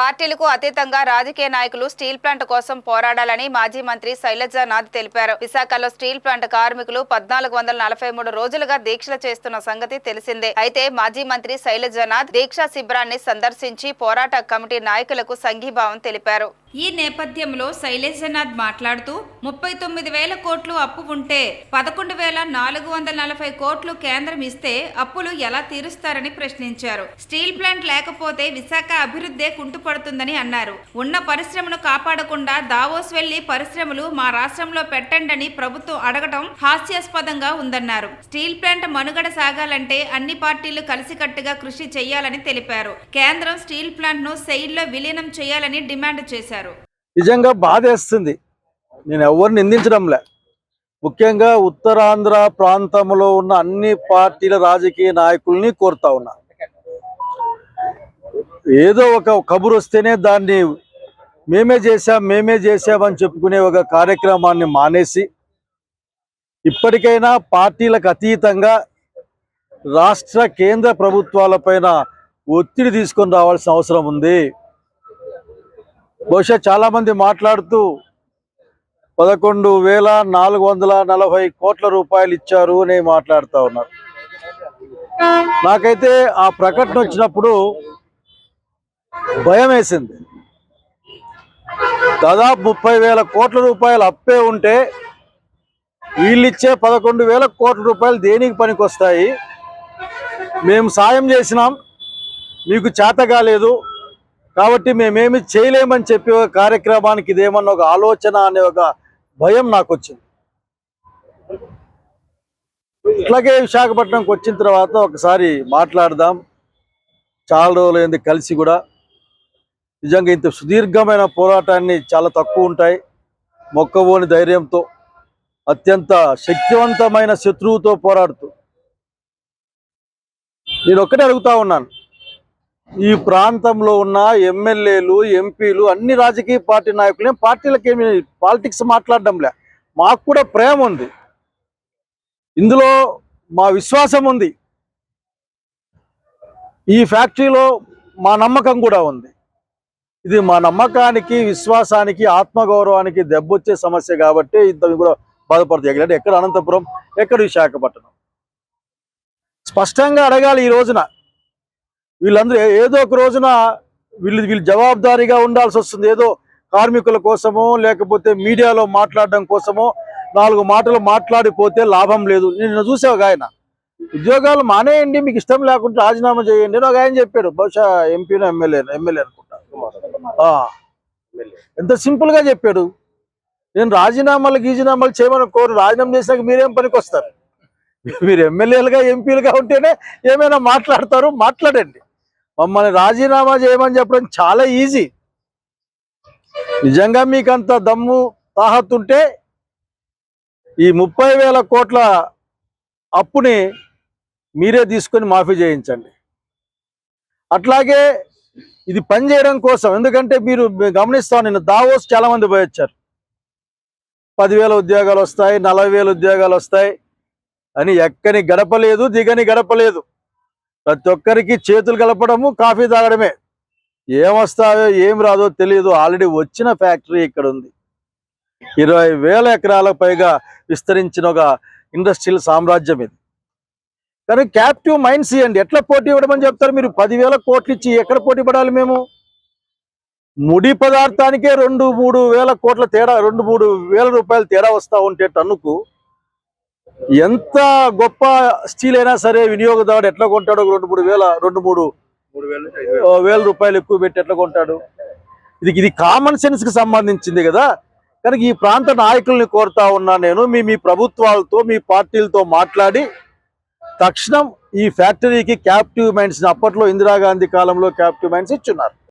పార్టీలకు అతీతంగా రాజకీయ నాయకులు స్టీల్ ప్లాంట్ కోసం పోరాడాలని మాజీ మంత్రి శైలజానాథ్ తెలిపారు. విశాఖలో స్టీల్ ప్లాంట్ కార్మికులు 1443 రోజులుగా దీక్షలు చేస్తున్న సంగతి తెలిసిందే. అయితే మాజీ మంత్రి శైలజానాథ్ దీక్షా శిబిరాన్ని సందర్శించి పోరాట కమిటీ నాయకులకు సంఘీభావం తెలిపారు. ఈ నేపథ్యంలో శైలజానాథ్ మాట్లాడుతూ 39,000 కోట్లు అప్పు ఉంటే 11,440 కోట్లు కేంద్రం ఇస్తే అప్పులు ఎలా తీరుస్తారని ప్రశ్నించారు. స్టీల్ ప్లాంట్ లేకపోతే విశాఖ అభివృద్ధి కుంటుపడుతుందని అన్నారు. ఉన్న పరిశ్రమను కాపాడకుండా దావోస్ వెళ్లి పరిశ్రమలు మా రాష్ట్రంలో పెట్టండని ప్రభుత్వం అడగటం హాస్యాస్పదంగా ఉందన్నారు. స్టీల్ ప్లాంట్ మనుగడ సాగాలంటే అన్ని పార్టీలు కలిసికట్టుగా కృషి చేయాలని తెలిపారు. కేంద్రం స్టీల్ ప్లాంట్ ను సెయిల్లో విలీనం చేయాలని డిమాండ్ చేశారు. నిజంగా బాధేస్తుంది. నేను ఎవరిని నిందించడంలే, ముఖ్యంగా ఉత్తరాంధ్ర ప్రాంతంలో ఉన్న అన్ని పార్టీల రాజకీయ నాయకుల్ని కోరుతా ఉన్నా. ఏదో ఒక కబురు వస్తేనే దాన్ని మేమే చేశామని చెప్పుకునే ఒక కార్యక్రమాన్ని మానేసి ఇప్పటికైనా పార్టీలకు అతీతంగా రాష్ట్ర కేంద్ర ప్రభుత్వాలపైన ఒత్తిడి తీసుకొని రావాల్సిన అవసరం ఉంది. బహుశా చాలా మంది మాట్లాడుతూ 11,440 కోట్ల రూపాయలు ఇచ్చారు అని మాట్లాడుతూ ఉన్నారు. నాకైతే ఆ ప్రకటన వచ్చినప్పుడు భయం వేసింది. దాదాపు 30,000 కోట్ల రూపాయలు అప్పే ఉంటే వీళ్ళిచ్చే 11,000 కోట్ల రూపాయలు దేనికి పనికొస్తాయి? మేము సాయం చేసినాం, మీకు చేత కాలేదు కాబట్టి మేమేమి చేయలేమని చెప్పి ఒక కార్యక్రమానికి ఇదేమన్నా ఒక ఆలోచన అనే ఒక భయం నాకు వచ్చింది. ఇట్లాగే విశాఖపట్నంకి వచ్చిన తర్వాత ఒకసారి మాట్లాడదాం, చాలా రోజులైంది కలిసి కూడా. నిజంగా ఇంత సుదీర్ఘమైన పోరాటాన్ని చాలా తక్కువ ఉంటాయి. మొక్కవోని ధైర్యంతో అత్యంత శక్తివంతమైన శత్రువుతో పోరాడుతూ నేను ఒక్కటే అడుగుతా ఉన్నాను, ఈ ప్రాంతంలో ఉన్న ఎమ్మెల్యేలు, ఎంపీలు, అన్ని రాజకీయ పార్టీ నాయకులు పార్టీలకేమి పాలిటిక్స్ మాట్లాడడంలే. మాకు కూడా ప్రేమ ఉంది, ఇందులో మా విశ్వాసం ఉంది, ఈ ఫ్యాక్టరీలో మా నమ్మకం కూడా ఉంది. ఇది మా నమ్మకానికి, విశ్వాసానికి, ఆత్మగౌరవానికి దెబ్బొచ్చే సమస్య కాబట్టి ఇంత కూడా బాధపడుతుంది. ఎక్కడ అనంతపురం, ఎక్కడ విశాఖపట్నం? స్పష్టంగా అడగాలి. ఈ రోజున వీళ్ళందరూ ఏదో ఒక రోజున వీళ్ళు జవాబుదారీగా ఉండాల్సి వస్తుంది. ఏదో కార్మికుల కోసమో లేకపోతే మీడియాలో మాట్లాడడం కోసమో 4 మాటలు మాట్లాడిపోతే లాభం లేదు. నేను చూసే ఒక ఆయన, ఉద్యోగాలు మానేయండి, మీకు ఇష్టం లేకుంటే రాజీనామా చేయండి అని ఒక ఆయన చెప్పాడు. బహుశా ఎంపీనో ఎమ్మెల్యే అనుకుంటా. ఎంత సింపుల్గా చెప్పాడు. నేను రాజీనామాలు చేయమని కోరు, రాజీనామా చేసినాక మీరేం పనికి వస్తారు? మీరు ఎమ్మెల్యేలుగా, ఎంపీలుగా ఉంటేనే ఏమైనా మాట్లాడతారు, మాట్లాడండి. మమ్మల్ని రాజీనామా చేయమని చెప్పడం చాలా ఈజీ. నిజంగా మీకు అంత దమ్ము తాహతుంటే ఈ 30,000 కోట్ల అప్పుని మీరే తీసుకొని మాఫీ చేయించండి. అట్లాగే ఇది పనిచేయడం కోసం, ఎందుకంటే మీరు గమనిస్తాను, నేను దావోస్ చాలా మంది పోయి వచ్చారు. 10,000 ఉద్యోగాలు వస్తాయి, 40,000 ఉద్యోగాలు వస్తాయి అని ఎక్కని గడపలేదు, దిగని గడపలేదు. ప్రతి ఒక్కరికి చేతులు కలపడము, కాఫీ తాగడమే. ఏమొస్తాయో ఏం రాదో తెలియదు. ఆల్రెడీ వచ్చిన ఫ్యాక్టరీ ఇక్కడ ఉంది. 20,000 ఎకరాలకు పైగా విస్తరించిన ఒక ఇండస్ట్రియల్ సామ్రాజ్యం ఇది. కానీ క్యాప్టివ్ మైన్స్ ఇవ్వండి, ఎట్లా పోటీ ఇవ్వడమని చెప్తారు మీరు? 10,000 కోట్లు ఇచ్చి ఎక్కడ పోటీ పడాలి మేము? ముడి పదార్థానికే 2-3 వేల కోట్ల తేడా, 2-3 వేల రూపాయలు తేడా వస్తూ ఉంటే టన్నుకు ఎంత గొప్ప స్టీల్ అయినా సరే వినియోగదారుడు ఎట్లా కొంటాడు? 2-3 వేల రూపాయలు ఎక్కువ పెట్టి ఎట్లా కొంటాడు? ఇది కామన్ సెన్స్ కి సంబంధించింది కదా. కనుక ఈ ప్రాంత నాయకుల్ని కోరుతా ఉన్నా నేను, మీ ప్రభుత్వాలతో, మీ పార్టీలతో మాట్లాడి తక్షణం ఈ ఫ్యాక్టరీకి క్యాప్టివ్ మైన్స్, అప్పట్లో ఇందిరాగాంధీ కాలంలో క్యాప్టివ్ మైన్స్ ఇచ్చున్నారు.